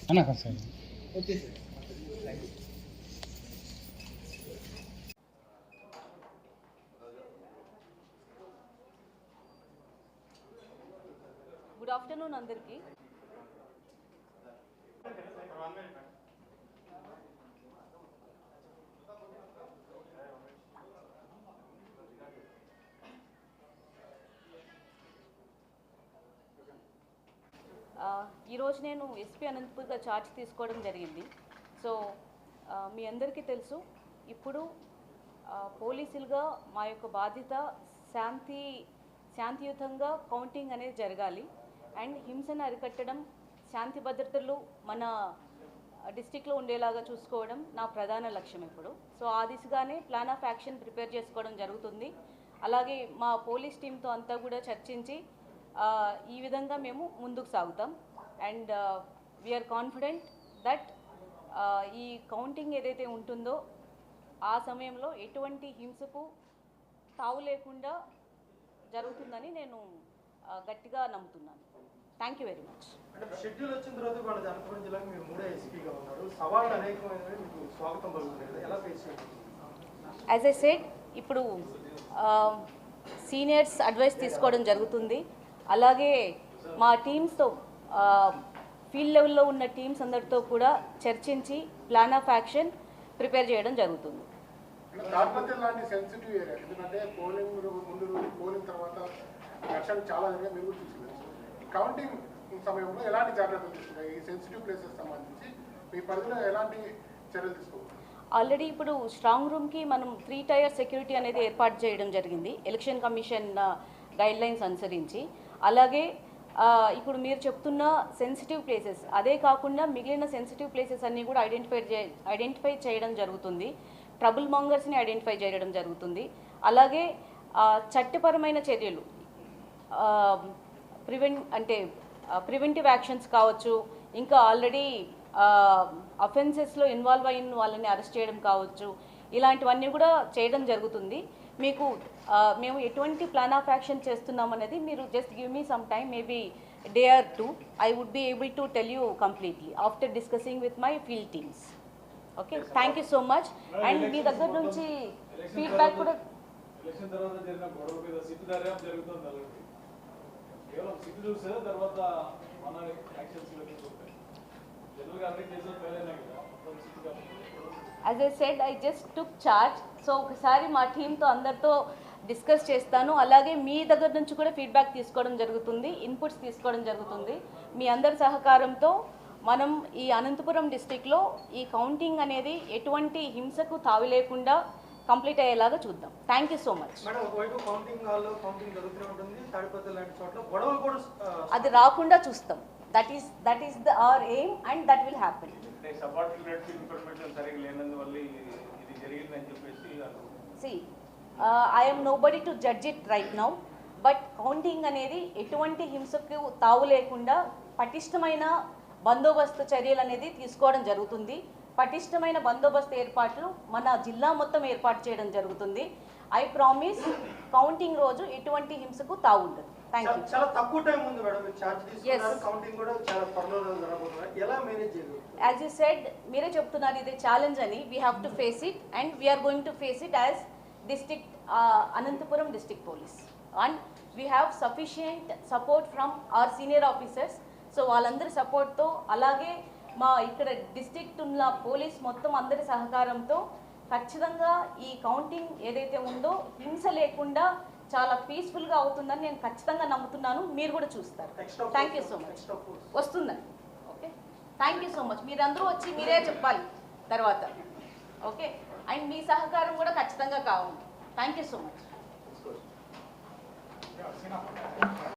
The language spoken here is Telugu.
అన్నా sir okay sir. Good afternoon అందరికీ. ఈరోజు నేను ఎస్పీ అనంతపూర్గా ఛార్జ్ తీసుకోవడం జరిగింది. సో మీ అందరికీ తెలుసు, ఇప్పుడు పోలీసులుగా మా యొక్క బాధ్యత శాంతియుతంగా కౌంటింగ్ అనేది జరగాలి అండ్ హింసను అరికట్టడం, శాంతి భద్రతలు మన డిస్టిక్లో ఉండేలాగా చూసుకోవడం నా ప్రధాన లక్ష్యం ఇప్పుడు. సో ఆ దిశగానే ప్లాన్ ఆఫ్ యాక్షన్ ప్రిపేర్ చేసుకోవడం జరుగుతుంది. అలాగే మా పోలీస్ టీంతో అంతా కూడా చర్చించి ఈ విధంగా మేము ముందుకు సాగుతాం. అండ్ వీఆర్ కాన్ఫిడెంట్ దట్ ఈ కౌంటింగ్ ఏదైతే ఉంటుందో ఆ సమయంలో ఎటువంటి హింసకు తావు లేకుండా జరుగుతుందని నేను గట్టిగా నమ్ముతున్నాను. Thank you very much. అంటే షెడ్యూల్ వచ్చిన తర్వాత వాళ్ళ అనంతపురం జిల్లాకు మీరు మూడో ఎస్పీగా ఉన్నారు. సవాళ్ళు అనేకమైనవి, మీకు స్వాగతం పలుకుతుంది కదా, ఎలా ఫేస్ చేయాలి? యాజ్ ఐ సెడ్, ఇప్పుడు సీనియర్స్ అడ్వైస్ తీసుకోవడం జరుగుతుంది. అలాగే మా టీమ్స్తో ఫీల్డ్ లెవెల్లో ఉన్న టీమ్స్ అందరితో కూడా చర్చించి ప్లాన్ ఆఫ్ యాక్షన్ ప్రిపేర్ చేయడం జరుగుతుంది. తాడిపత్రి లాంటి సెన్సిటివ్ ఏరియా, ఎందుకంటే పోలింగ్ ముందు రోజు, పోలింగ్ తర్వాత వర్షాలు చాలా మీరు కూడా చూసుకున్నారు. కౌంటింగ్ సమయంలో ఎలాంటి జాగ్రత్తలు తీసుకున్నాయి? ఈ సెన్సిటివ్ ప్లేసెస్ సంబంధించి మీ పరిధిలో ఎలాంటి చర్యలు తీసుకోవాలి? ఆల్రెడీ ఇప్పుడు స్ట్రాంగ్ రూమ్కి మనం 3 టైర్ సెక్యూరిటీ అనేది ఏర్పాటు చేయడం జరిగింది ఎలక్షన్ కమిషన్ గైడ్లైన్స్ అనుసరించి. అలాగే ఇప్పుడు మీరు చెప్తున్న సెన్సిటివ్ ప్లేసెస్, అదే కాకుండా మిగిలిన సెన్సిటివ్ ప్లేసెస్ అన్నీ కూడా ఐడెంటిఫై చేయడం జరుగుతుంది. ట్రబుల్ మాంగర్స్ని ఐడెంటిఫై చేయడం జరుగుతుంది. అలాగే చట్టపరమైన చర్యలు, ప్రివెంటివ్ యాక్షన్స్ కావచ్చు, ఇంకా ఆల్రెడీ అఫెన్సెస్లో ఇన్వాల్వ్ అయిన వాళ్ళని అరెస్ట్ చేయడం కావచ్చు, ఇలాంటివన్నీ కూడా చేయడం జరుగుతుంది. మీకు మేము ఎటువంటి ప్లాన్ ఆఫ్ యాక్షన్ చేస్తున్నామనేది మీరు just give me some time, maybe day or 2. I would be able to tell you completely after discussing with my field teams. Okay, thank you so much. And మీ దగ్గర నుంచి ఫీడ్బ్యాక్ కూడా as I said, I just took charge. So ఒకసారి మా టీంతో అందరితో డిస్కస్ చేస్తాను. అలాగే మీ దగ్గర నుంచి కూడా ఫీడ్బ్యాక్ తీసుకోవడం జరుగుతుంది, ఇన్పుట్స్ తీసుకోవడం జరుగుతుంది. మీ అందరి సహకారంతో మనం ఈ అనంతపురం డిస్టిక్లో ఈ కౌంటింగ్ అనేది ఎటువంటి హింసకు తావి లేకుండా కంప్లీట్ అయ్యేలాగా చూద్దాం. Thank you so much. అది రాకుండా చూస్తాం. That is our aim and that will happen. See, I am nobody to judge it right now, but counting అనేది ఎటువంటి హింసకు తావు లేకుండా పటిష్టమైన బందోబస్తు చర్యలు అనేది తీసుకోవడం జరుగుతుంది. పటిష్టమైన బందోబస్తు ఏర్పాట్లు మన జిల్లా మొత్తం ఏర్పాటు చేయడం జరుగుతుంది. ఐ ప్రామిస్, కౌంటింగ్ రోజు ఎటువంటి హింసకు తావు ఉండదు. Thank you. చాలా తక్కువ టైం ఉంది మేడం, మీరు ఛార్జ్ తీసుకున్నారు. కౌంటింగ్ కూడా చాలా త్వరలో జరగబోతుంది. ఎలా మేనేజ్ చేయాలి? యాజ్ యూ సెడ్, మీరే చెప్తున్నారు ఇది ఛాలెంజ్ అని. We have to face it and we are going to face it as district Anantapur district police. And we have sufficient support from our senior officers. So వాళ్ళందరి సపోర్ట్తో, అలాగే మా ఇక్కడ డిస్ట్రిక్ట్ ఉన్న పోలీస్ మొత్తం అందరి సహకారంతో ఖచ్చితంగా ఈ కౌంటింగ్ ఏదైతే ఉందో హింస లేకుండా చాలా పీస్ఫుల్గా అవుతుందని నేను ఖచ్చితంగా నమ్ముతున్నాను. మీరు కూడా చూస్తారు. Thank you so much. వస్తుందండి. Okay, thank you so much. మీరందరూ వచ్చి మీరే చెప్పాలి తర్వాత. ఓకే, అండ్ మీ సహకారం కూడా ఖచ్చితంగా కావాలి. Thank you so much.